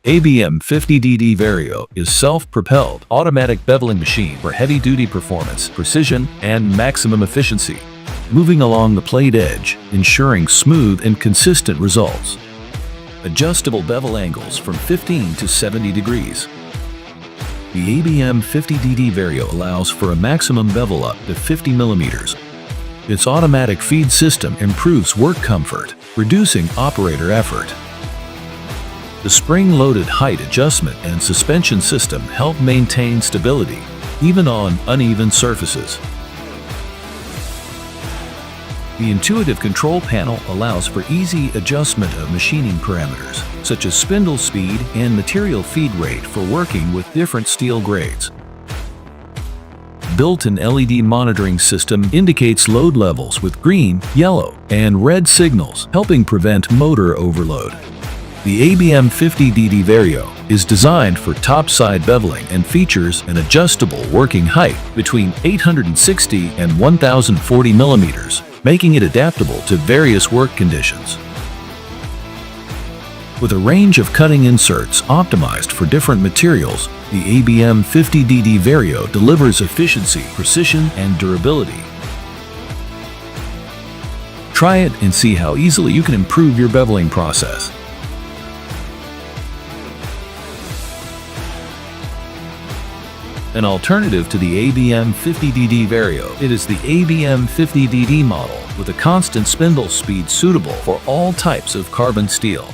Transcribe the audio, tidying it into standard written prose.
ABM 50DD Vario is self-propelled automatic beveling machine for heavy-duty performance, precision, and maximum efficiency, moving along the plate edge, ensuring smooth and consistent results. Adjustable bevel angles from 15 to 70 degrees. The ABM 50DD Vario allows for a maximum bevel up to 50 millimeters. Its automatic feed system improves work comfort, reducing operator effort. The spring-loaded height adjustment and suspension system help maintain stability, even on uneven surfaces. The intuitive control panel allows for easy adjustment of machining parameters, such as spindle speed and material feed rate for working with different steel grades. Built-in LED monitoring system indicates load levels with green, yellow, and red signals, helping prevent motor overload. The ABM 50DD Vario is designed for topside beveling and features an adjustable working height between 860 and 1040 millimeters, making it adaptable to various work conditions. With a range of cutting inserts optimized for different materials, the ABM 50DD Vario delivers efficiency, precision, and durability. Try it and see how easily you can improve your beveling process. An alternative to the ABM 50DD Vario, it is the ABM 50DD model with a constant spindle speed suitable for all types of carbon steel.